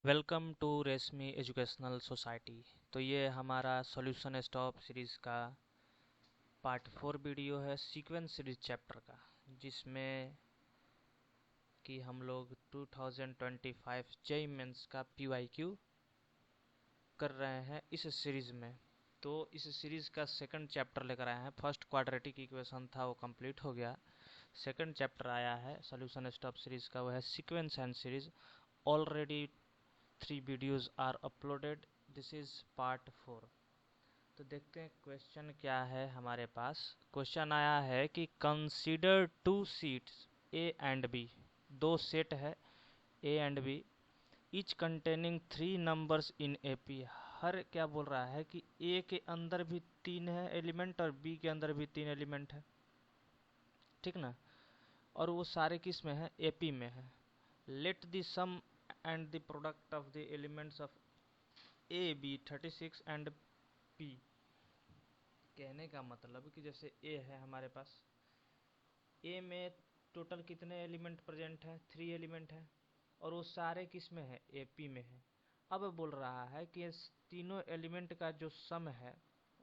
Welcome to रेशमी educational society. तो ये हमारा सॉल्यूशन स्टॉप सीरीज़ का पार्ट 4 वीडियो है सीक्वेंस सीरीज चैप्टर का, जिसमें कि हम लोग 2025 जेईई मेंस का पीवाईक्यू कर रहे हैं इस सीरीज़ में। तो इस सीरीज़ का सेकंड चैप्टर लेकर आए हैं। फर्स्ट क्वाड्रेटिक इक्वेशन था, वो कंप्लीट हो गया। सेकंड चैप्टर आया है सॉल्यूशन स्टॉप सीरीज़ का, वो है sequence and series. Already 3 videos are uploaded. This is part 4। तो देखते हैं क्वेश्चन क्या है हमारे पास। क्वेश्चन आया है कि consider two sets A and B. दो सेट है A and B, each containing 3 numbers in AP. हर क्या बोल रहा है कि ए के अंदर भी 3 है एलिमेंट और बी के अंदर भी 3 एलिमेंट है, ठीक ना। और वो सारे किस में है, एपी में है। Let the sum and the product of the elements of A B 36 and P. कहने का मतलब कि जैसे ए है हमारे पास, ए में टोटल कितने एलिमेंट प्रेजेंट है, 3 एलिमेंट है, और वो सारे किस में है, ए पी में है। अब बोल रहा है कि इस तीनों एलिमेंट का जो सम है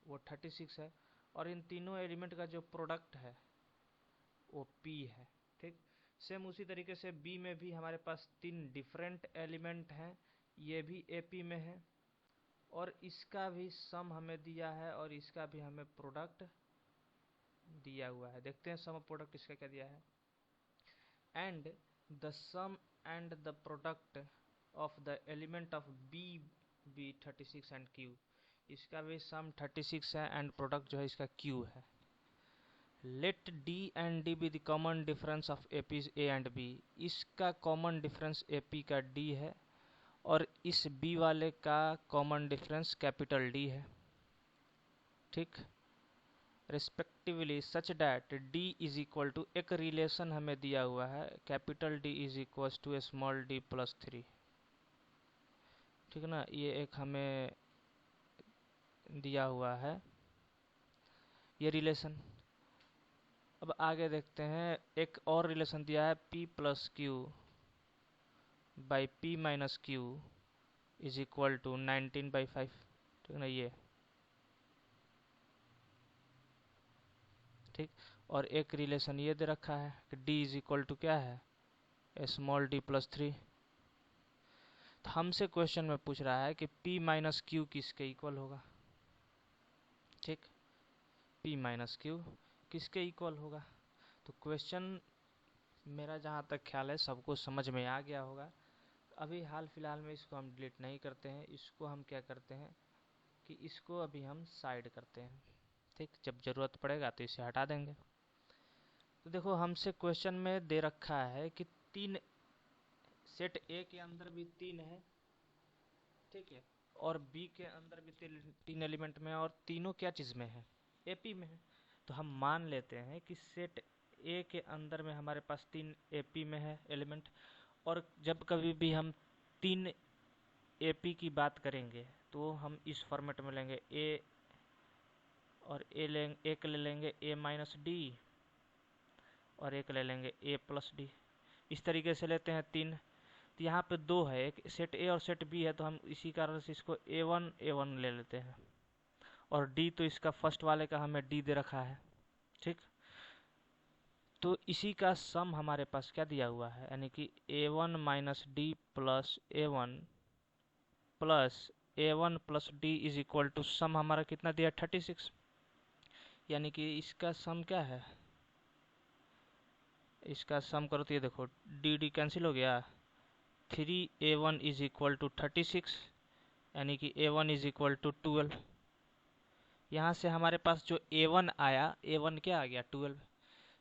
वो 36 है, और इन तीनों एलिमेंट का जो प्रोडक्ट है वो पी है, ठीक। सेम उसी तरीके से बी में भी हमारे पास 3 डिफरेंट एलिमेंट हैं, ये भी ए पी में है, और इसका भी सम हमें दिया है और इसका भी हमें प्रोडक्ट दिया हुआ है। देखते हैं सम प्रोडक्ट इसका क्या दिया है। And the sum and the product of the element of B B 36 and Q. इसका भी सम 36 है एंड प्रोडक्ट जो है इसका क्यू है। Let D and D be the common difference of A P A and B. इसका common difference A P का D है और इस बी वाले का कॉमन डिफरेंस कैपिटल डी है, ठीक। Respectively such that D is equal to, एक रिलेशन हमें दिया हुआ है, capital D is equal to small D plus 3, ठीक ना। ये एक हमें दिया हुआ है ये रिलेशन। अब आगे देखते हैं, एक और रिलेशन दिया है p plus Q by P minus Q is equal to 19/5, ठीक ना ये, ठीक। और एक रिलेशन ये दे रखा है कि d इज इक्वल टू क्या है, स्मॉल डी प्लस 3। तो हमसे क्वेश्चन में पूछ रहा है कि p माइनस क्यू किसके इक्वल होगा, ठीक। p माइनस क्यू किसके इक्वल होगा। तो क्वेश्चन मेरा जहाँ तक ख्याल है सबको समझ में आ गया होगा। अभी हाल फिलहाल में इसको हम डिलीट नहीं करते हैं, इसको हम क्या करते हैं कि इसको अभी हम साइड करते हैं, ठीक। जब ज़रूरत पड़ेगा तो इसे हटा देंगे। तो देखो हमसे क्वेश्चन में दे रखा है कि 3 सेट ए के अंदर भी 3 है, ठीक है, और बी के अंदर भी 3 एलिमेंट में, और तीनों क्या चीज़ में है, एपी में है। तो हम मान लेते हैं कि सेट ए के अंदर में हमारे पास 3 एपी में है एलिमेंट, और जब कभी भी हम 3 एपी की बात करेंगे तो हम इस फॉर्मेट में लेंगे ए, और ए लेंगे, एक ले लेंगे ए माइनस डी, और एक ले लेंगे ए प्लस डी। इस तरीके से लेते हैं 3। तो यहाँ पे 2 है, एक सेट ए और सेट बी है, तो हम इसी कारण से इसको A1 ले लेते हैं, और डी तो इसका फर्स्ट वाले का हमें डी दे रखा है, ठीक। तो इसी का सम हमारे पास क्या दिया हुआ है, यानी कि A1 minus d plus A1 plus A1 plus d is equal to sum हमारा कितना दिया, 36। यानी कि इसका सम क्या है, इसका सम करो तो ये देखो डी डी कैंसिल हो गया, 3A1 इज इक्वल टू 36, यानी कि A1 इज इक्वल टू 12। यहाँ से हमारे पास जो A1 आया, A1 क्या आ गया, 12।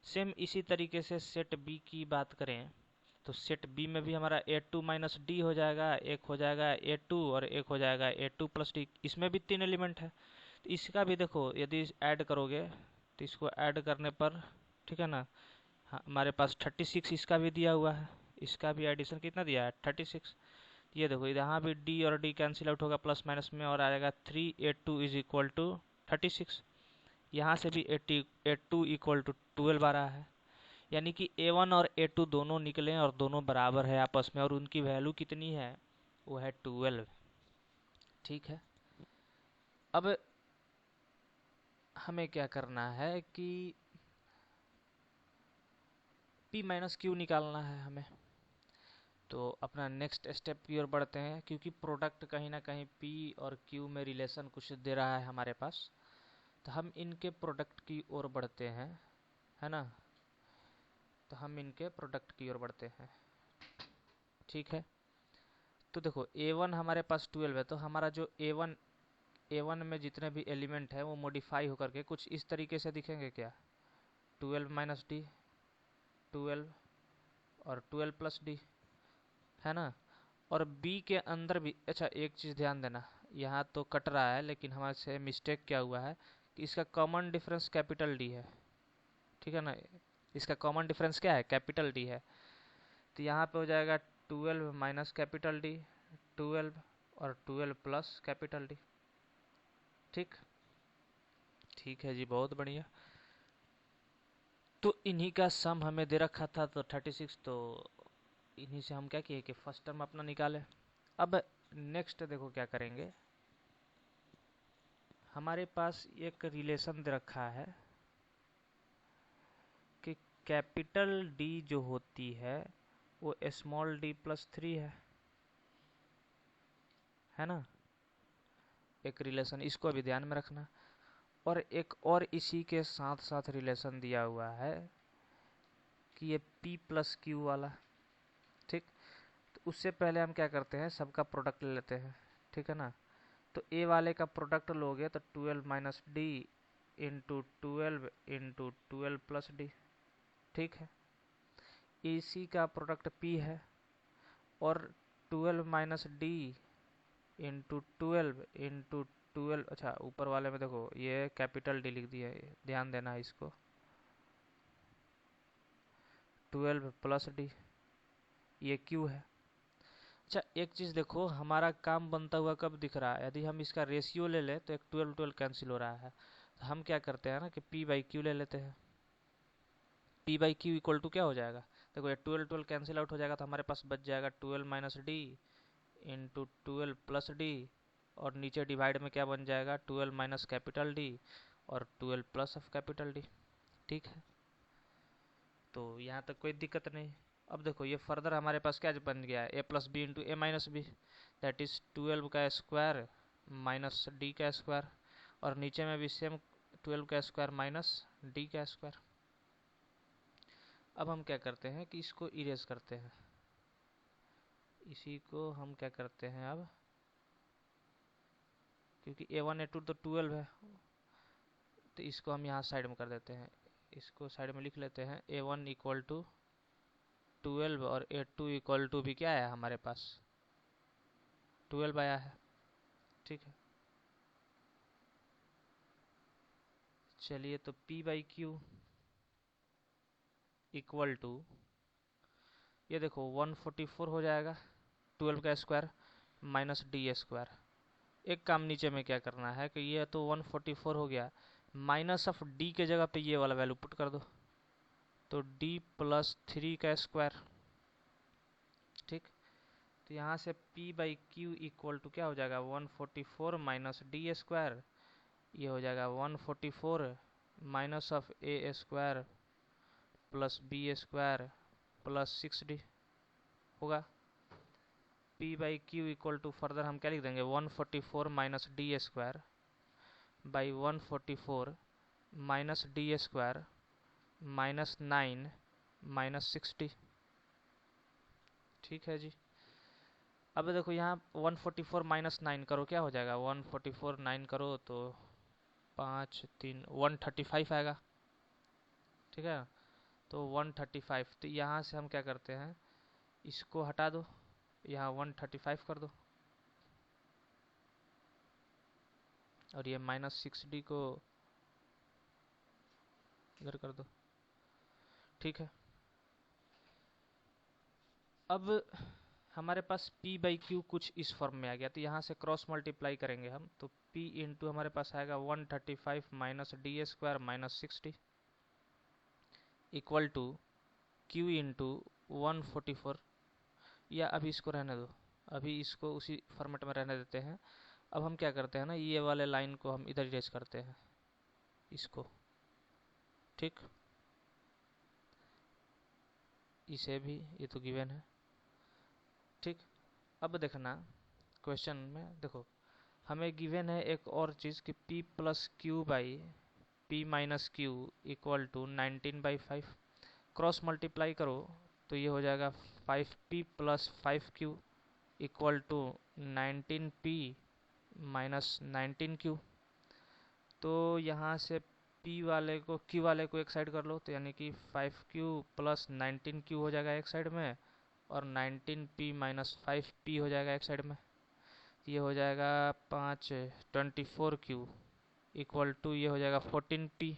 सेम इसी तरीके से सेट बी की बात करें तो सेट बी में भी हमारा A2 माइनस डी हो जाएगा, एक हो जाएगा A2 और एक हो जाएगा A2 प्लस डी। इसमें भी 3 एलिमेंट है, तो इसका भी देखो यदि ऐड करोगे तो इसको ऐड करने पर, ठीक है ना, हाँ, हमारे पास 36 इसका भी दिया हुआ है, इसका भी एडिशन कितना दिया है, 36। ये देखो यहाँ भी डी और डी कैंसिल आउट होगा प्लस माइनस में, और आएगा 3A2 इज इक्वल टू 36। यहाँ से भी A2 इक्वल टू 12 आ रहा है, यानी कि A1 और A2 दोनों निकले और दोनों बराबर है आपस में, और उनकी वैल्यू कितनी है, वो है 12। ठीक है, अब हमें क्या करना है कि P माइनस क्यू निकालना है हमें। तो अपना नेक्स्ट स्टेप की ओर बढ़ते हैं, क्योंकि प्रोडक्ट कहीं ना कहीं P और Q में रिलेशन कुछ दे रहा है हमारे पास, तो हम इनके प्रोडक्ट की ओर बढ़ते हैं, है ना। तो हम इनके प्रोडक्ट की ओर बढ़ते हैं। ठीक है, तो देखो A1 हमारे पास 12 है, तो हमारा जो A1 में जितने भी एलिमेंट है वो मॉडिफाई होकर के कुछ इस तरीके से दिखेंगे क्या, 12 माइनस डी, 12 और 12 प्लस डी, है ना। और बी के अंदर भी, अच्छा एक चीज़ ध्यान देना, यहाँ तो कट रहा है लेकिन हमारे से मिस्टेक क्या हुआ है कि इसका कॉमन डिफरेंस कैपिटल डी है, ठीक है ना। इसका कॉमन डिफरेंस क्या है, कैपिटल डी है। तो यहाँ पे हो जाएगा 12 माइनस कैपिटल डी, 12 और 12 प्लस कैपिटल डी। ठीक, ठीक है जी, बहुत बढ़िया। तो इन्हीं का सम हमें दे रखा था, तो 36, तो इन्हीं से हम क्या किए कि फर्स्ट टर्म अपना निकाले। अब नेक्स्ट देखो क्या करेंगे, हमारे पास एक रिलेशन दे रखा है कि कैपिटल डी जो होती है वो स्मॉल डी प्लस 3 है ना। एक रिलेशन, इसको अभी ध्यान में रखना। और एक और इसी के साथ साथ रिलेशन दिया हुआ है कि ये P प्लस क्यू वाला। ठीक, तो उससे पहले हम क्या करते हैं, सबका प्रोडक्ट ले लेते हैं, ठीक है ना। तो ए वाले का प्रोडक्ट लोगे तो 12 minus D into 12 plus D. ठीक है, इसी का प्रोडक्ट P है, और 12 माइनस डी इंटू 12, अच्छा ऊपर वाले में देखो ये कैपिटल डी लिख दिया है, ध्यान देना है इसको, 12 प्लस डी, ये Q है। अच्छा एक चीज़ देखो, हमारा काम बनता हुआ कब दिख रहा है, यदि हम इसका रेशियो ले लें तो एक 12 12 कैंसिल हो रहा है, तो हम क्या करते हैं ना कि P बाई क्यू ले लेते हैं। P by Q equal to क्या हो जाएगा, देखो ये 12 12 कैंसिल आउट हो जाएगा, तो हमारे पास बच जाएगा 12 minus D into 12 plus D, और नीचे डिवाइड में क्या बन जाएगा, 12 माइनस कैपिटल डी और 12 प्लस ऑफ कैपिटल डी। ठीक है, तो यहाँ तक कोई दिक्कत नहीं। अब देखो ये फर्दर हमारे पास क्या बन गया है, a plus b into a minus b, that is 12 का स्क्वायर माइनस डी का स्क्वायर, और नीचे में भी सेम 12 का स्क्वायर माइनस डी का स्क्वायर। अब हम क्या करते हैं कि इसको इरेज करते हैं, इसी को हम क्या करते हैं अब, क्योंकि A1 A2 तो 12 है, तो इसको हम यहाँ साइड में कर देते हैं, इसको साइड में लिख लेते हैं, A1 इक्वल टू 12 और A2 इक्वल टू भी क्या है हमारे पास 12 आया है। ठीक है, चलिए तो P by Q equal to, ये देखो 144 हो जाएगा, 12 का स्क्वायर माइनस डी स्क्वायर। एक काम नीचे में क्या करना है कि ये तो 144 हो गया, माइनस ऑफ डी के जगह पे ये वाला वैल्यू पुट कर दो, तो d प्लस 3 का स्क्वायर। ठीक, तो यहाँ से P by Q equal to क्या हो जाएगा, 144 माइनस डी स्क्वायर, ये हो जाएगा 144 minus of A square plus B square plus 6d होगा। P by Q equal to further हम क्या लिख देंगे, 144 minus D square by 144 minus D square minus 9 minus 6d। ठीक है जी, अब देखो यहाँ 144 माइनस 9 करो क्या हो जाएगा, 144 9 करो तो 5 3 135 आएगा। ठीक है, तो 135, तो यहाँ से हम क्या करते हैं, इसको हटा दो, यहाँ 135 कर दो, और ये माइनस 6d को इधर कर दो। ठीक है, अब हमारे पास P बाई क्यू कुछ इस फॉर्म में आ गया, तो यहाँ से क्रॉस मल्टीप्लाई करेंगे हम, तो P इंटू हमारे पास आएगा 135 minus D square minus 6d equal to Q into 144, या अभी इसको रहने दो, अभी इसको उसी फॉर्मेट में रहने देते हैं। अब हम क्या करते हैं ना, ये वाले लाइन को हम इधर इरेज करते हैं इसको, ठीक। इसे भी, ये तो गिवन है, ठीक। अब देखना क्वेश्चन में, देखो हमें गिवन है एक और चीज़ कि p plus Q by p minus Q equal to 19/5। Cross multiply करो तो ये हो जाएगा 5p plus 5q equal to 19p minus 19q। तो यहाँ से p वाले को q वाले को एक साइड कर लो, तो यानी कि 5q प्लस 19q हो जाएगा एक साइड में, और 19p माइनस 5p हो जाएगा एक साइड में। ये हो जाएगा 24q इक्वल टू ये हो जाएगा 14p।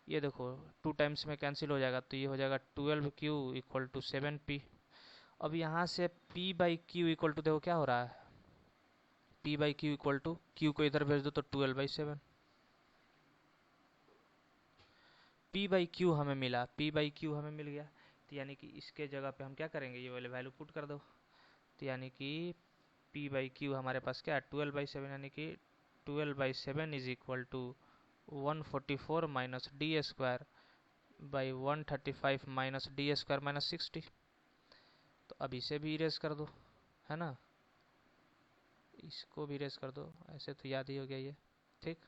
ये देखो 2 टाइम्स में कैंसिल हो जाएगा, तो ये हो जाएगा 12q इक्वल टू 7p। अब यहाँ से p by Q equal to, देखो क्या हो रहा है, p by Q equal to, q को इधर भेज दो तो 12/7। p बाई क्यू हमें मिला, p बाई क्यू हमें मिल गया, तो यानी कि इसके जगह पे हम क्या करेंगे, ये वाले वैल्यू पुट कर दो। तो यानी कि p बाई क्यू हमारे पास क्या है, 12/7, यानी कि 12/7 is equal to 144 minus D square by 135 minus D square minus 60। तो अब इसे भी इरेज कर दो, है ना, इसको भी इरेज कर दो, ऐसे तो याद ही हो गया ये, ठीक।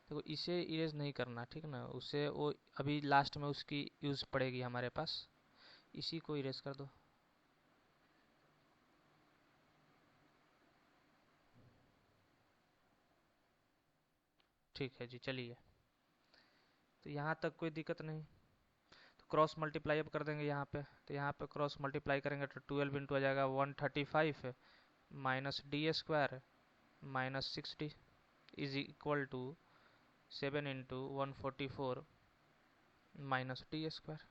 देखो इसे इरेज नहीं करना, ठीक ना, उसे वो अभी लास्ट में उसकी यूज़ पड़ेगी हमारे पास, इसी को इरेज कर दो। ठीक है जी, चलिए। तो यहाँ तक कोई दिक्कत नहीं। तो क्रॉस मल्टीप्लाई अब कर देंगे यहाँ पे, तो यहाँ पे क्रॉस मल्टीप्लाई करेंगे तो 12 इंटू आ जाएगा 135 minus D square minus 60 is equal to 7 into 144 minus D square.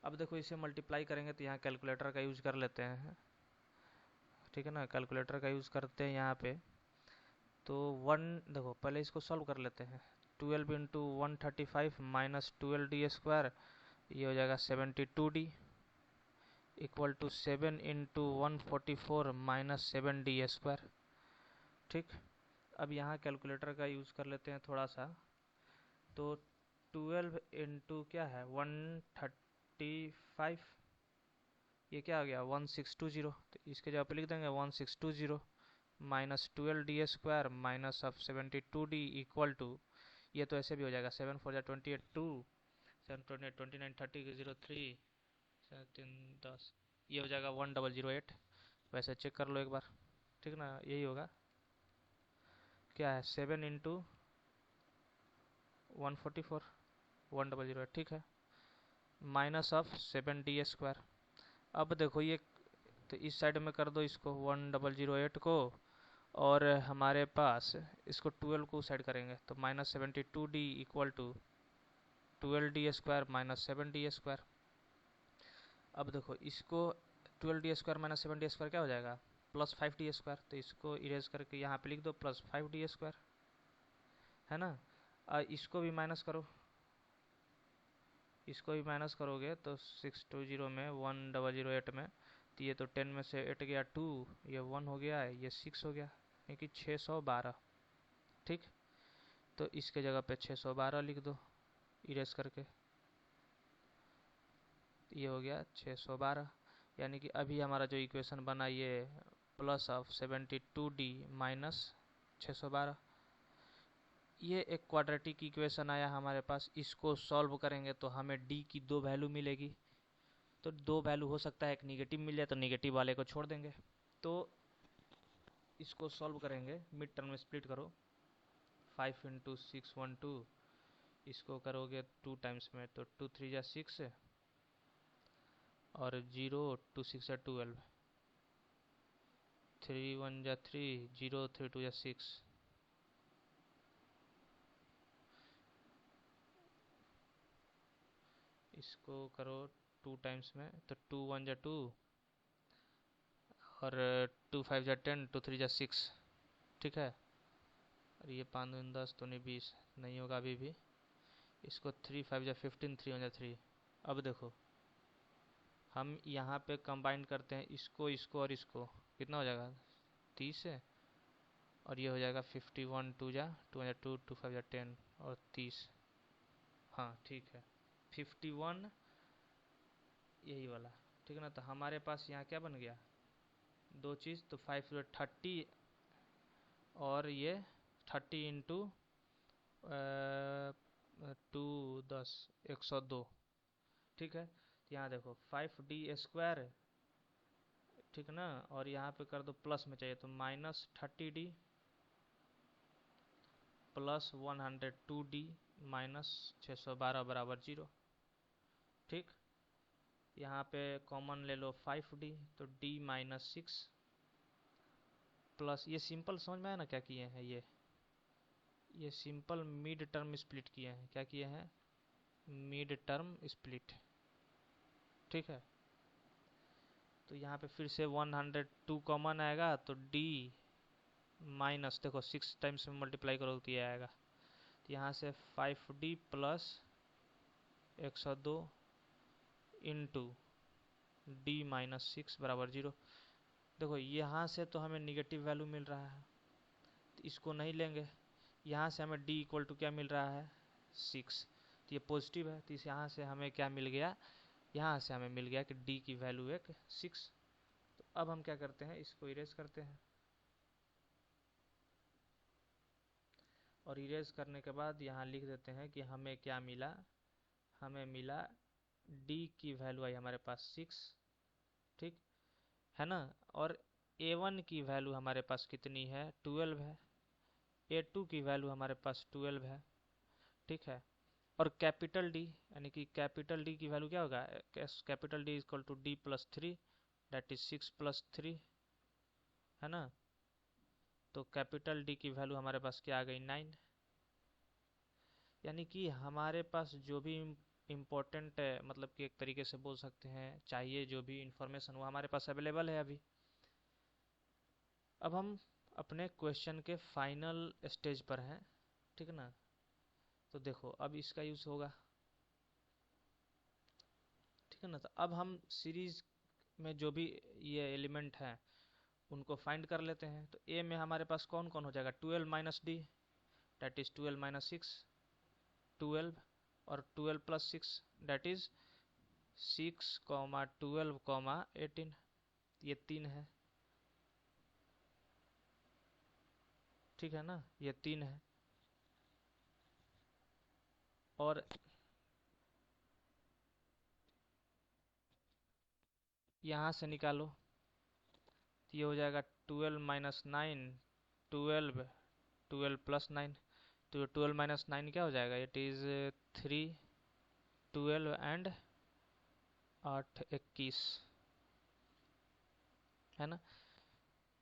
अब देखो इसे मल्टीप्लाई करेंगे तो यहाँ कैलकुलेटर का यूज़ कर लेते हैं, ठीक है ना, कैलकुलेटर का यूज़ करते हैं यहाँ पे। तो देखो पहले इसको सॉल्व कर लेते हैं। 12 इंटू 135 माइनस 12d², ये हो जाएगा 72d equal to 7 into 144 minus 7d², ठीक। अब यहाँ कैलकुलेटर का यूज़ कर लेते हैं थोड़ा सा। तो 12 इंटू क्या है 135, ये क्या आ गया 1620, तो इसके जगह पे लिख देंगे 1620 minus 12d² minus of 72d equal to, ये तो ऐसे भी हो जाएगा 7 4 28 2 7 28 29 30 03 3 10, ये हो जाएगा 1008। वैसे चेक कर लो एक बार, ठीक ना, यही होगा। क्या है 7 इंटू 144 1008, ठीक है, माइनस ऑफ 7d²। अब देखो ये, तो इस साइड में कर दो इसको 1008 को, और हमारे पास इसको 12 को साइड करेंगे तो minus 72d equal to 12d² minus 7d²। अब देखो इसको 12d² माइनस 7d² क्या हो जाएगा, प्लस 5d²। तो इसको इरेज करके यहाँ पे लिख दो प्लस 5d², है ना। इसको भी माइनस करो, इसको भी माइनस करोगे तो 620 में 1008 में, तो ये तो 10 में से 8 गया 2, ये 1 हो गया है, ये 6 हो गया, यानी 612, ठीक। तो इसके जगह पे 612 लिख दो इरेज करके, ये हो गया 612। यानी कि अभी हमारा जो इक्वेशन बना ये प्लस ऑफ 72d माइनस 612, ये एक क्वाड्रेटिक इक्वेशन आया हमारे पास। इसको सॉल्व करेंगे तो हमें d की 2 वैल्यू मिलेगी। तो 2 वैल्यू हो सकता है एक निगेटिव मिल जाए, तो निगेटिव वाले को छोड़ देंगे। तो इसको सॉल्व करेंगे, मिड टर्म में स्प्लिट करो, 5 इंटू 612, इसको करोगे 2 टाइम्स में तो 2 3 जा 6, और 0 2 6 जा 12, 3 1 जा 3, 0 3 2 जा 6, इसको करो 2 टाइम्स में तो 2 1 जा 2, और 2 5 जा 10, 2 3 जा 6, ठीक है। और ये 5 2 10 2 नहीं 20, नहीं होगा अभी भी। इसको 3 5 जा 15, 3 1 जा 3। अब देखो हम यहाँ पे कंबाइन करते हैं इसको इसको और इसको, कितना हो जाएगा 30 है, और ये हो जाएगा 51 टू जा 2 टू 5 जा 10 और 30। हाँ ठीक है 51 यही वाला, ठीक है ना। तो हमारे पास यहाँ क्या बन गया, दो चीज़, तो 5 30 और ये 30 इंटू 2 10 102, ठीक है। तो यहाँ देखो 5d² ठीक है ना, और यहाँ पे कर दो प्लस में चाहिए तो -30d प्लस 102d माइनस 612 बराबर 0, ठीक। यहाँ पे कॉमन ले लो 5d तो d-6 प्लस, ये सिंपल समझ में आया ना क्या किए हैं, ये सिंपल मिड टर्म स्प्लिट किए हैं, क्या किए हैं, मिड टर्म स्प्लिट, ठीक है। तो यहाँ पे फिर से 102 कॉमन आएगा तो d माइनस, देखो 6 टाइम्स में मल्टीप्लाई करो तो ये आएगा, तो यहाँ से 5d प्लस 102 इंटू d-6 बराबर 0। देखो यहाँ से तो हमें निगेटिव वैल्यू मिल रहा है तो इसको नहीं लेंगे, यहाँ से हमें d इक्वल टू क्या मिल रहा है 6, तो ये पॉजिटिव है, तो इस यहाँ से हमें क्या मिल गया, यहाँ से हमें मिल गया कि d की वैल्यू एक 6। तो अब हम क्या करते हैं, इसको इरेज करते हैं, और इरेज करने के बाद यहाँ लिख देते हैं कि हमें क्या मिला, हमें मिला d की वैल्यू आई हमारे पास 6, ठीक है ना। और a1 की वैल्यू हमारे पास कितनी है 12 है, a2 की वैल्यू हमारे पास 12 है, ठीक है। और कैपिटल डी यानी कि कैपिटल डी की वैल्यू क्या होगा, capital D equal to d+3 that is 6+3, है ना। तो कैपिटल डी की वैल्यू हमारे पास क्या आ गई 9, यानी कि हमारे पास जो भी इम्पोर्टेंट मतलब कि एक तरीके से बोल सकते हैं चाहिए जो भी इंफॉर्मेशन वो हमारे पास अवेलेबल है अभी। अब हम अपने क्वेश्चन के फाइनल स्टेज पर हैं, ठीक है ना। तो देखो अब इसका यूज होगा, ठीक है ना। तो अब हम सीरीज में जो भी ये एलिमेंट हैं उनको फाइंड कर लेते हैं। तो ए में हमारे पास कौन कौन हो जाएगा, 12 minus D that is 12 minus 6 12, और 12 plus 6 that is 6 comma 12 comma 18, ये 3 है, ठीक है ना, ये 3 है। और यहाँ से निकालो तो ये हो जाएगा 12 माइनस 9 12 12 प्लस 9, तो 12 माइनस 9 क्या हो जाएगा, इट इज़ 3 12 एंड 8 21, है ना।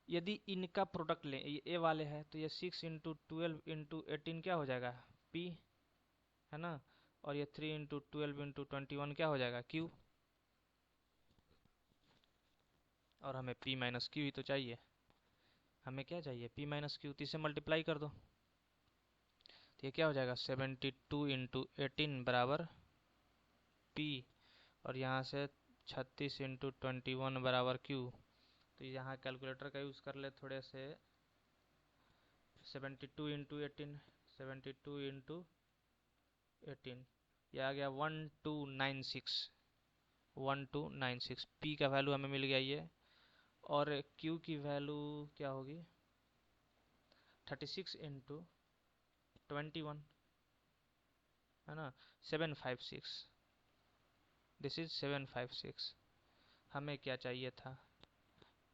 यदि इनका प्रोडक्ट लें, ये ए वाले है तो ये 6 इंटू 12 इंटू 18 क्या हो जाएगा पी, है ना। और ये 3 इंटू 12 इंटू 21 क्या हो जाएगा क्यू, और हमें p माइनस क्यू ही तो चाहिए, हमें क्या चाहिए p माइनस क्यू, तो इसे मल्टीप्लाई कर दो तो ये क्या हो जाएगा 72 इंटू 18 बराबर p, और यहाँ से 36 इंटू 21 बराबर q। तो यहाँ कैलकुलेटर का यूज़ कर ले थोड़े से, 72 इंटू 18 72 इंटू 18 ये आ गया 1296 1296, p का वैल्यू हमें मिल गया ये, और q की वैल्यू क्या होगी 36 इंटू 21, है ना 756, दिस इज 756। हमें क्या चाहिए था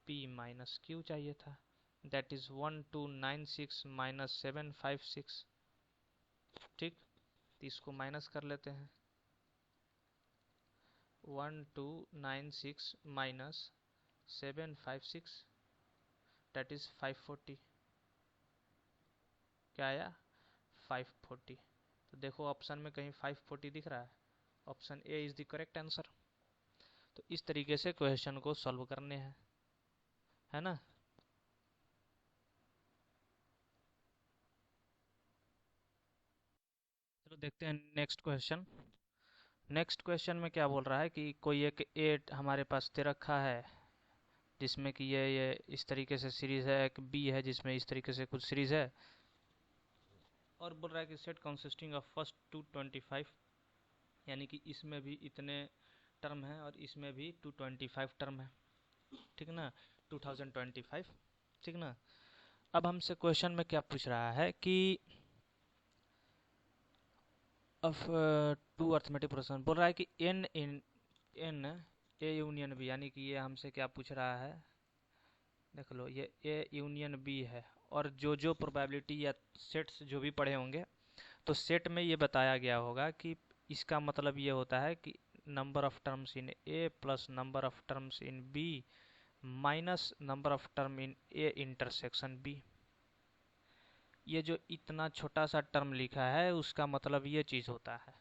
p माइनस क्यू चाहिए था, दैट इज 1296 माइनस 756, ठीक। तो इसको माइनस कर लेते हैं, 1296 माइनस 756 दैट इज 540, क्या आया 540। तो देखो ऑप्शन में कहीं 540 दिख रहा है, option A is the correct answer. तो इस तरीके से क्वेश्चन को सॉल्व करने हैं, है ना। चलो देखते हैं नेक्स्ट क्वेश्चन। नेक्स्ट क्वेश्चन में क्या बोल रहा है कि कोई एक ए हमारे पास दे रखा है जिसमें कि ये इस तरीके से सीरीज है, एक बी है जिसमें इस तरीके से कुछ सीरीज है, और बोल रहा है कि सेट कंसिस्टिंग ऑफ फर्स्ट 225, यानी कि इसमें भी इतने टर्म है और इसमें भी 225 टर्म है, ठीक ना, 2025, ठीक ना। अब हमसे क्वेश्चन में क्या पूछ रहा है कि ऑफ टू अर्थमेटिक प्रोसेस, बोल रहा है कि एन ए यूनियन बी, यानी कि ये हमसे क्या पूछ रहा है, देख लो ये ए यूनियन बी है, और जो जो प्रोबेबिलिटी या सेट्स जो भी पढ़े होंगे तो सेट में ये बताया गया होगा कि इसका मतलब ये होता है कि number of terms in A plus number of terms in B minus number of term in A intersection B. ये जो इतना छोटा सा टर्म लिखा है उसका मतलब ये चीज़ होता है।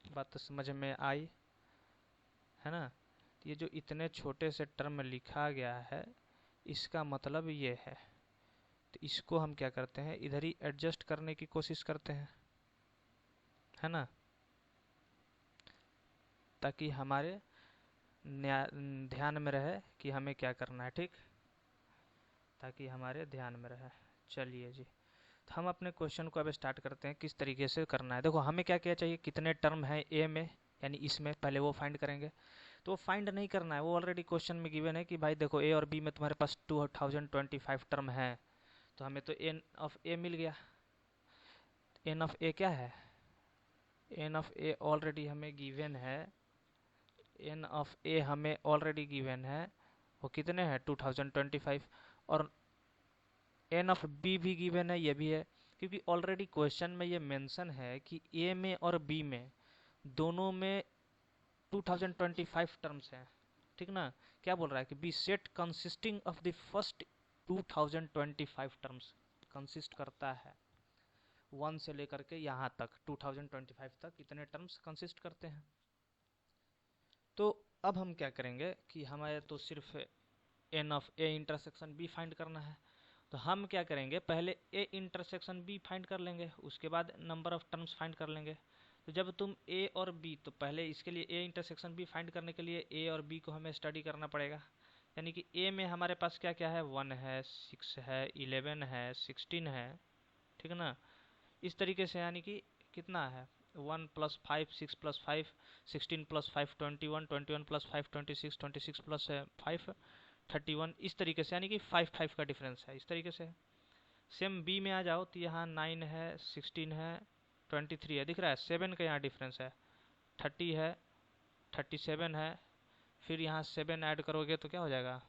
बात तो समझ में आई है ना। तो ये जो इतने छोटे से टर्म लिखा गया है इसका मतलब ये है। तो इसको हम क्या करते हैं, इधर ही एडजस्ट करने की कोशिश करते हैं, है ना, ताकि हमारे ध्यान में रहे कि हमें क्या करना है, ठीक, ताकि हमारे ध्यान में रहे। चलिए जी, तो हम अपने क्वेश्चन को अब स्टार्ट करते हैं किस तरीके से करना है। देखो हमें क्या क्या चाहिए, कितने टर्म है ए में, यानी इसमें पहले वो फाइंड करेंगे। तो वो फाइंड नहीं करना है, वो ऑलरेडी क्वेश्चन में गिवन है कि भाई देखो ए और बी में तुम्हारे पास 2025 टर्म है, तो हमें तो एन ऑफ ए मिल गया। एन ऑफ ए क्या है, एन ऑफ ए ऑलरेडी हमें गिवन है, एन ऑफ ए हमें ऑलरेडी गिवन है, वो कितने हैं 2025, और एन ऑफ बी भी गिवन है, ये भी है, क्योंकि ऑलरेडी क्वेश्चन में ये मेंशन है कि ए में और बी में दोनों में 2025 टर्म्स हैं, ठीक ना। क्या बोल रहा है कि B set consisting of the first 2025 terms, consist करता है 1 से लेकर के यहाँ तक 2025 तक इतने टर्म्स कंसिस्ट करते हैं। तो अब हम क्या करेंगे कि हमारे तो सिर्फ N of A intersection B find करना है, तो हम क्या करेंगे, पहले ए इंटरसेक्शन बी फाइंड कर लेंगे, उसके बाद नंबर ऑफ टर्म्स फाइंड कर लेंगे। तो जब तुम ए और बी, तो पहले इसके लिए ए इंटरसेक्शन बी फाइंड करने के लिए ए और बी को हमें स्टडी करना पड़ेगा। यानी कि ए में हमारे पास क्या क्या है, 1 है, 6 है, 11 है, 16 है, ठीक ना। इस तरीके से यानी कि कितना है, 1 plus 5 6 plus 5 16 plus 5 21 21 plus 5 26 26 plus 5 31, इस तरीके से, यानी कि 5 5 का डिफरेंस है, इस तरीके से। सेम बी में आ जाओ तो यहाँ 9 है, 16 है, 23 है, दिख रहा है, 7 का यहाँ डिफरेंस है, 30 है, 37 है, फिर यहाँ 7 ऐड करोगे तो क्या हो जाएगा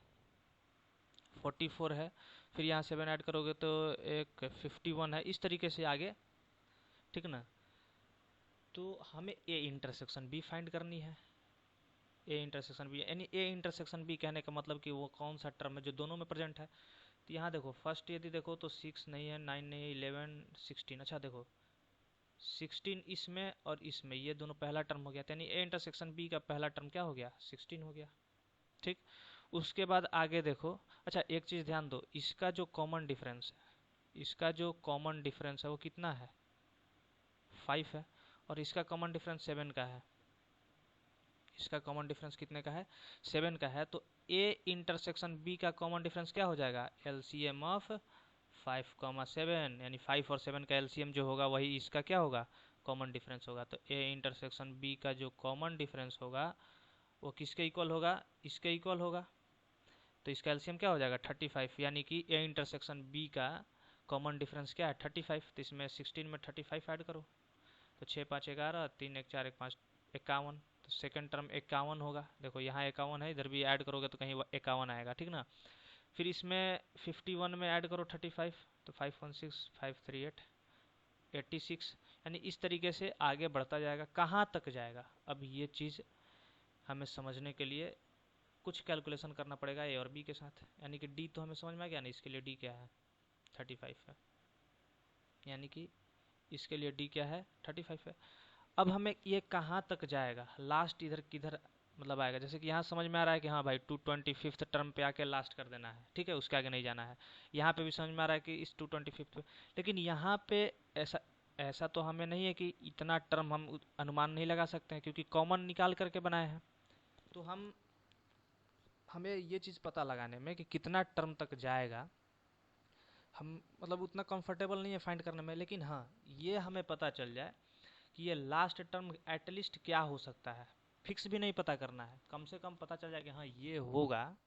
44 है, फिर यहाँ 7 ऐड करोगे तो एक 51 है, इस तरीके से आगे, ठीक ना। तो हमें ए इंटरसेक्शन बी फाइंड करनी है, ए इंटरसेक्शन बी, यानी ए इंटरसेक्शन बी कहने का मतलब कि वो कौन सा टर्म है जो दोनों में प्रेजेंट है। तो यहाँ देखो फर्स्ट यदि देखो तो 6 नहीं है, 9 नहीं है, 11 16, अच्छा देखो 16 इसमें और इसमें, ये दोनों पहला टर्म हो गया, यानी ए इंटरसेक्शन बी का पहला टर्म क्या हो गया 16 हो गया, ठीक। उसके बाद आगे देखो, अच्छा एक चीज़ ध्यान दो, इसका जो कॉमन डिफरेंस है, इसका जो कॉमन डिफरेंस है वो कितना है 5 है, और इसका कॉमन डिफरेंस 7 का है, इसका कॉमन डिफरेंस कितने का है 7 का है। तो ए इंटरसेक्शन बी का कॉमन डिफरेंस क्या हो जाएगा, एलसीएम ऑफ 5,7, यानी 5 और 7 का एलसीएम जो होगा वही इसका क्या होगा कॉमन डिफरेंस होगा। तो ए इंटरसेक्शन बी का जो कॉमन डिफरेंस होगा वो किसके इक्वल होगा, इसके इक्वल होगा। तो इसका एलसीएम क्या हो जाएगा 35, यानी कि ए इंटरसेक्शन बी का कॉमन डिफरेंस क्या है 35। तो इसमें 16 में 35 ऐड करो, तो 6 5 11, 3 1 4 1 5 51, तो सेकंड टर्म 51 होगा, देखो यहाँ 51 है, इधर भी ऐड करोगे तो कहीं 51 आएगा, ठीक ना। फिर इसमें 51 में ऐड करो 35, तो 516 538 86, यानी इस तरीके से आगे बढ़ता जाएगा, कहाँ तक जाएगा। अब ये चीज़ हमें समझने के लिए कुछ कैलकुलेशन करना पड़ेगा ए और बी के साथ, यानी कि डी तो हमें समझ में आ गया ना, इसके लिए डी क्या है 35 है, यानी कि इसके लिए डी क्या है 35 है। अब हमें ये कहाँ तक जाएगा, लास्ट इधर किधर मतलब आएगा, जैसे कि यहाँ समझ में आ रहा है कि हाँ भाई 225th टर्म पे आके लास्ट कर देना है, ठीक है, उसके आगे नहीं जाना है। यहाँ पे भी समझ में आ रहा है कि इस 225th पे, लेकिन यहाँ पे ऐसा ऐसा तो हमें नहीं है कि इतना टर्म हम अनुमान नहीं लगा सकते हैं, क्योंकि कॉमन निकाल करके बनाए हैं। तो हमें ये चीज़ पता लगाने में कि कितना टर्म तक जाएगा, हम मतलब उतना कंफर्टेबल नहीं है फाइंड करने में, लेकिन हाँ ये हमें पता चल जाए कि ये लास्ट टर्म एटलीस्ट क्या हो सकता है। फिक्स भी नहीं पता करना है, कम से कम पता चल जाए कि हाँ ये होगा।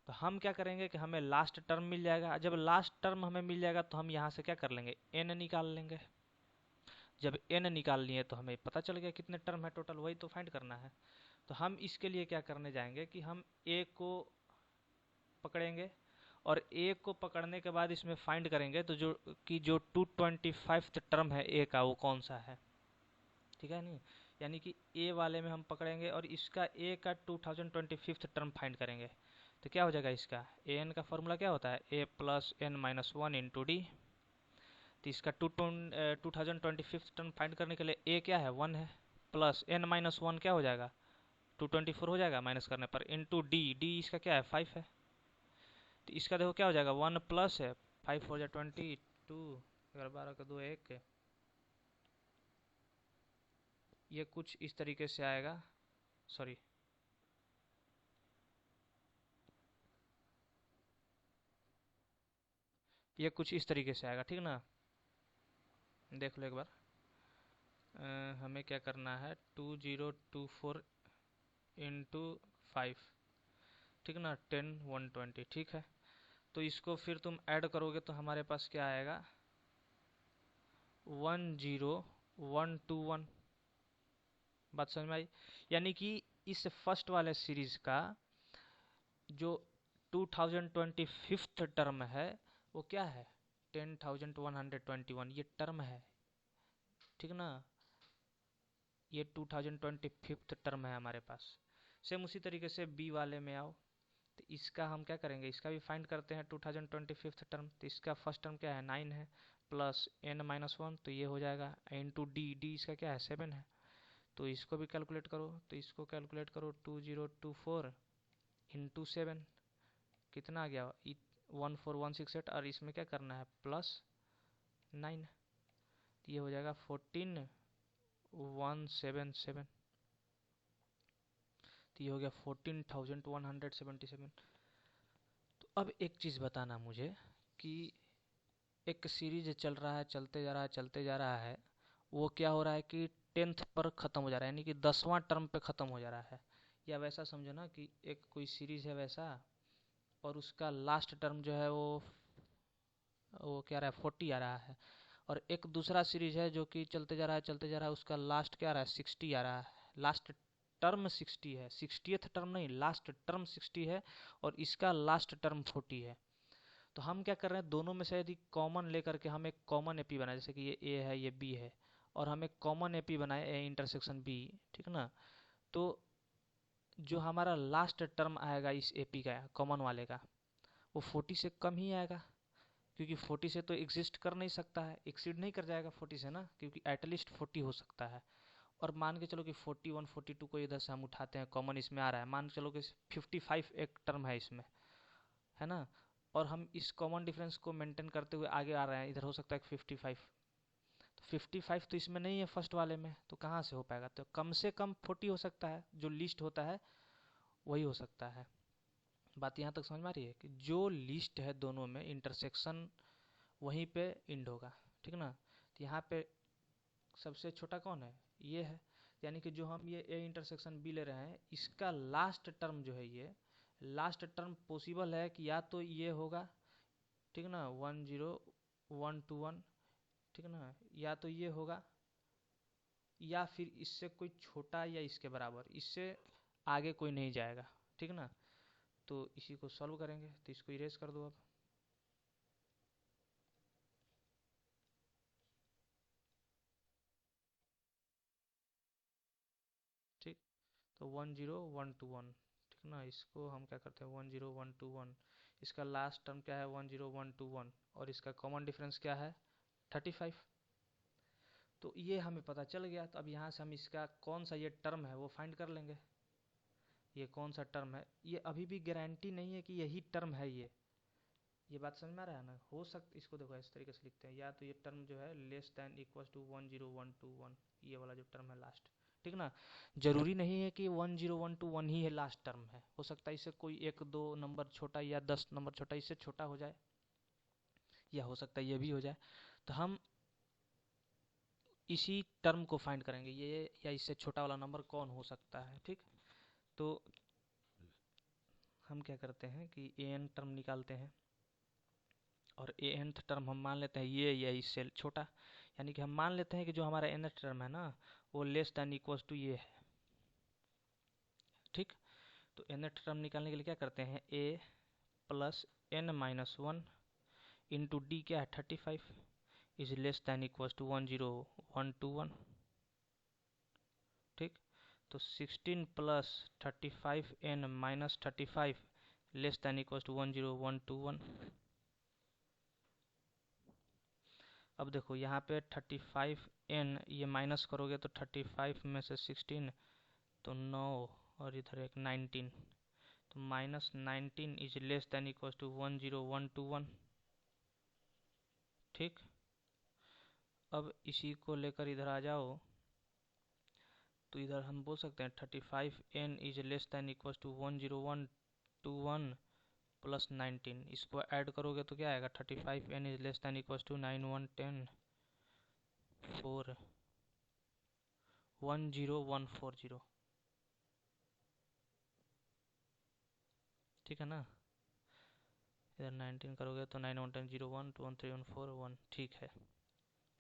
तो हम क्या करेंगे कि हमें लास्ट टर्म मिल जाएगा। जब लास्ट टर्म हमें मिल जाएगा तो हम यहाँ से क्या कर लेंगे, एन निकाल लेंगे। जब एन निकाल लिए तो हमें पता चल गया कितने टर्म है टोटल, वही तो फाइंड करना है। तो हम इसके लिए क्या करने जाएंगे कि हम ए को पकड़ेंगे, और ए को पकड़ने के बाद इसमें फाइंड करेंगे तो जो 225th टर्म है ए का वो कौन सा है, ठीक है नहीं। यानी कि ए वाले में हम पकड़ेंगे और इसका ए का 2025th टर्म फाइंड करेंगे। तो क्या हो जाएगा, इसका ए एन का फॉर्मूला क्या होता है, a plus n minus one into d. तो इसका 2025th टर्म फाइंड करने के लिए ए क्या है, 1 है, प्लस एन माइनस वन क्या हो जाएगा, 224 हो जाएगा माइनस करने पर, इंटू डी, डी इसका क्या है 5 है। तो इसका देखो क्या हो जाएगा, 1 प्लस है 5 हो जाए 22, 12 का 2 1, ये कुछ इस तरीके से आएगा। सॉरी, ये कुछ इस तरीके से आएगा, ठीक ना। देख लो एक बार। हमें क्या करना है, 2024 इंटू 5, ठीक ना, 10 120, ठीक है। तो इसको फिर तुम ऐड करोगे तो हमारे पास क्या आएगा, 10121। बात समझ में आई। यानी कि इस फर्स्ट वाले सीरीज का जो 2025th टर्म है वो क्या है, 10,121, ये टर्म है, ठीक ना। ये 2025th टर्म है हमारे पास। सेम उसी तरीके से बी वाले में आओ, तो इसका हम क्या करेंगे, इसका भी फाइंड करते हैं 2025th टर्म। तो इसका फर्स्ट टर्म क्या है, 9 है, प्लस एन माइनस वन, तो ये हो जाएगा, इंटू डी, डी इसका क्या है 7 है। तो इसको भी कैलकुलेट करो, तो इसको कैलकुलेट करो, 2024 इंटू 7, कितना आ गया, 14168, और इसमें क्या करना है प्लस 9, ये हो जाएगा 14177। तो ये हो गया 14,177। तो अब एक चीज़ बताना मुझे कि एक सीरीज चल रहा है, चलते जा रहा है, चलते जा रहा है, वो क्या हो रहा है कि 10th पर ख़त्म हो जा रहा है, यानी कि 10वां टर्म पे ख़त्म हो जा रहा है। या वैसा समझो ना कि एक कोई सीरीज है वैसा, और उसका लास्ट टर्म जो है वो क्या रहा है 40 आ रहा है। और एक दूसरा सीरीज है जो कि चलते जा रहा है, चलते जा रहा है, उसका लास्ट क्या आ रहा है 60 आ रहा है, लास्ट टर्म 60 है, 60th टर्म नहीं, लास्ट टर्म 60 है, और इसका लास्ट टर्म 40 है। तो हम क्या कर रहे हैं, दोनों में से यदि कॉमन लेकर के हम एक कॉमन एपी बनाए, जैसे कि ये ए है ये बी है, और हम एक कॉमन एपी बनाए ए इंटरसेक्शन बी, ठीक ना। तो जो हमारा लास्ट टर्म आएगा इस एपी का कॉमन वाले का, वो 40 से कम ही आएगा, क्योंकि 40 से तो एग्जिस्ट कर नहीं सकता है, एक्सीड नहीं कर जाएगा 40 से ना, क्योंकि एटलीस्ट 40 हो सकता है। और मान के चलो कि 41 42 को इधर से हम उठाते हैं, कॉमन इसमें आ रहा है, मान के चलो कि 55 एक टर्म है इसमें, है ना। और हम इस कॉमन डिफरेंस को मेंटेन करते हुए आगे आ रहे हैं, इधर हो सकता है 55, तो 55 तो इसमें नहीं है फर्स्ट वाले में, तो कहाँ से हो पाएगा, तो कम से कम 40 हो सकता है, जो लिस्ट होता है वही हो सकता है। बात यहाँ तक समझ में आ रही है कि जो लिस्ट है दोनों में इंटरसेक्शन वहीं पे इंड होगा, ठीक ना। तो यहाँ पे सबसे छोटा कौन है, ये है। यानी कि जो हम ये ए इंटरसेक्शन बी ले रहे हैं, इसका लास्ट टर्म जो है, ये लास्ट टर्म पॉसिबल है कि या तो ये होगा, ठीक ना, 10121, ठीक ना, या तो ये होगा, या फिर इससे कोई छोटा या इसके बराबर, इससे आगे कोई नहीं जाएगा, ठीक ना। तो इसी को सॉल्व करेंगे, तो इसको इरेज कर दो अब, ठीक। तो 10121, ठीक ना, इसको हम क्या करते हैं 10121, इसका लास्ट टर्म क्या है 10121, और इसका कॉमन डिफरेंस क्या है 35। तो ये हमें पता चल गया। तो अब यहाँ से हम इसका कौन सा ये टर्म है वो फाइंड कर लेंगे। ये कौन सा टर्म है, ये अभी भी गारंटी नहीं है कि यही टर्म है, ये ये बात समझ में आ रहा है ना। हो सकता, इसको देखो इस तरीके से लिखते हैं, या तो ये टर्म जो है लेस दैन इक्वल टू 10121, ये वाला जो टर्म है लास्ट, ठीक ना। जरूरी नहीं है कि 10121 ही है लास्ट टर्म है, हो सकता है इससे कोई एक दो नंबर छोटा या 10 नंबर छोटा इससे छोटा हो जाए, या हो सकता है ये भी हो जाए। तो हम इसी टर्म को फाइंड करेंगे, ये या इससे छोटा वाला नंबर कौन हो सकता है, ठीक। तो हम क्या करते हैं कि an टर्म निकालते हैं, और nth टर्म हम मान लेते हैं ये या इससे छोटा, यानी कि हम मान लेते हैं कि जो हमारा nth टर्म है ना वो लेस दैन इक्वल्स टू ये है, ठीक। तो nth टर्म निकालने के लिए क्या करते हैं, a plus n-1 into D क्या है 35 is less than equals to 10121, ठीक। तो 16 plus 35n-35 less than equals to 10121। अब देखो यहाँ पे 35n ये माइनस करोगे तो 35 में से 16 तो 9 और इधर एक 19, तो -19 is less than equal to 10121, ठीक। अब इसी को लेकर इधर आ जाओ, तो इधर हम बोल सकते हैं 35n is less than equal to 10121 plus 19, इसको ऐड करोगे तो क्या आएगा 35n is less than equal to 9110 4 10140, ठीक है ना। इधर 19 करोगे तो 9110 01 21314 1, ठीक है,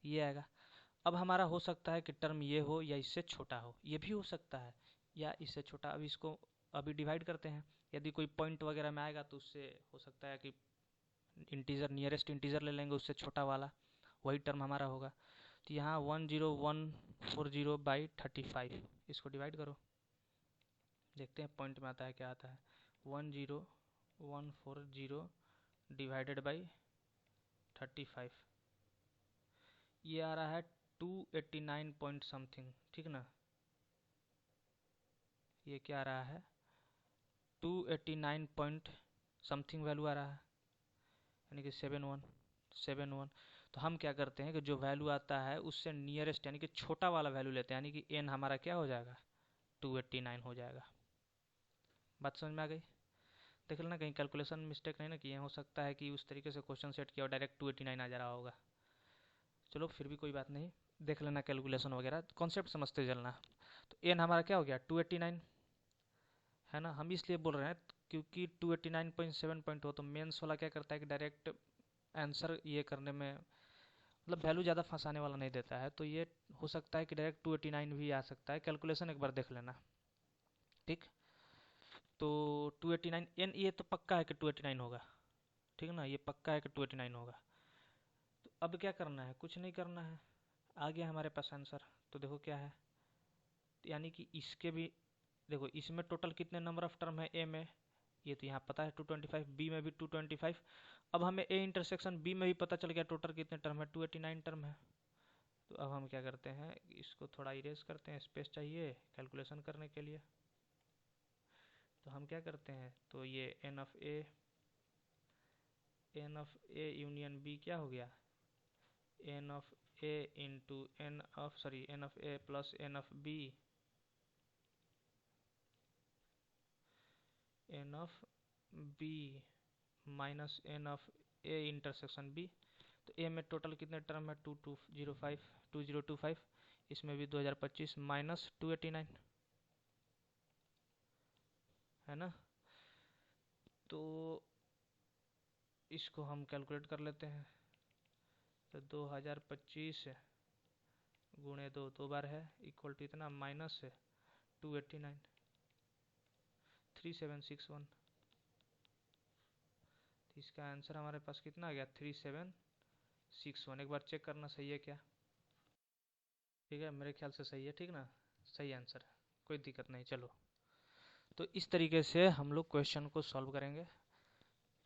ये आएगा। अब हमारा हो सकता है कि टर्म ये हो या इससे छोटा हो, ये भी हो सकता है, या इससे छोटा। अब इसको अभी डिवाइड करते हैं, यदि कोई पॉइंट वगैरह में आएगा तो उससे हो सकता है कि इंटीजर, नियरेस्ट इंटीजर ले लेंगे उससे छोटा वाला, वही टर्म हमारा होगा। तो यहाँ 10140/35, इसको डिवाइड करो, देखते हैं पॉइंट में आता है क्या आता है। 10140 डिवाइडेड बाई 35, ये आ रहा है 289 पॉइंट समथिंग, ठीक ना। ये क्या आ रहा है 289 पॉइंट समथिंग वैल्यू आ रहा है, यानी कि 71। तो हम क्या करते हैं कि जो वैल्यू आता है उससे नियरेस्ट यानी कि छोटा वाला वैल्यू लेते हैं, यानी कि n हमारा क्या हो जाएगा 289 हो जाएगा। बात समझ में आ गई। देख लेना कहीं कैलकुलेशन मिस्टेक नहीं ना किए, हो सकता है कि उस तरीके से क्वेश्चन सेट किया और डायरेक्ट 289 आ जा रहा होगा। चलो फिर भी कोई बात नहीं, देख लेना कैलकुलेशन वगैरह, कॉन्सेप्ट समझते चलना। तो n हमारा क्या हो गया 289, है ना। हम इसलिए बोल रहे हैं क्योंकि 289.7 पॉइंट हो, तो मेंस वाला क्या करता है कि डायरेक्ट आंसर ये करने में मतलब वैल्यू ज़्यादा फंसाने वाला नहीं देता है, तो ये हो सकता है कि डायरेक्ट 289 भी आ सकता है, कैलकुलेशन एक बार देख लेना, ठीक। तो 289 n, ये तो पक्का है कि 289 होगा, ठीक ना, ये पक्का है कि 289 होगा। तो अब क्या करना है, कुछ नहीं करना है, आ गया हमारे पास आंसर। तो देखो क्या है, यानी कि इसके भी देखो, इसमें टोटल कितने नंबर ऑफ टर्म है ए में, ये तो यहाँ पता है 225, बी में भी 225। अब हमें ए इंटरसेक्शन बी में भी पता चल गया टोटल कितने टर्म है 289 टर्म है। तो अब हम क्या करते हैं, इसको थोड़ा इरेज करते हैं, स्पेस चाहिए कैलकुलेशन करने के लिए। तो हम क्या करते हैं, तो ये N of A union B क्या हो गया, N of A into N of A plus N of B, N of B minus N of A intersection B. तो ए में टोटल कितने टर्म है 2025, इसमें भी 2025 माइनस 289, है ना। तो इसको हम कैलकुलेट कर लेते हैं, तो 2025 गुणे 2 बार है इक्वल टू इतना माइनस 289 3761। तो इसका आंसर हमारे पास कितना आ गया 3761। एक बार चेक करना सही है क्या, ठीक है, मेरे ख्याल से सही है, ठीक ना, सही आंसर है, कोई दिक्कत नहीं। चलो, तो इस तरीके से हम लोग क्वेश्चन को सॉल्व करेंगे,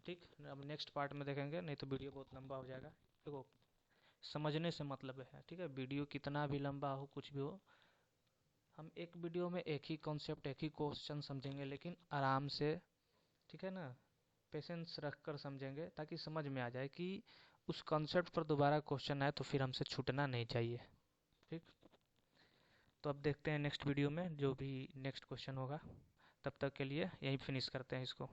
ठीक। अब नेक्स्ट पार्ट में देखेंगे, नहीं तो वीडियो बहुत लंबा हो जाएगा। देखो, समझने से मतलब है, ठीक है, वीडियो कितना भी लंबा हो कुछ भी हो, हम एक वीडियो में एक ही कॉन्सेप्ट एक ही क्वेश्चन समझेंगे, लेकिन आराम से, ठीक है ना, पेशेंस रख कर समझेंगे ताकि समझ में आ जाए कि उस कॉन्सेप्ट पर दोबारा क्वेश्चन आए तो फिर हमसे छूटना नहीं चाहिए। ठीक, तो अब देखते हैं नेक्स्ट वीडियो में जो भी नेक्स्ट क्वेश्चन होगा। तब तक के लिए यहीं फिनिश करते हैं इसको।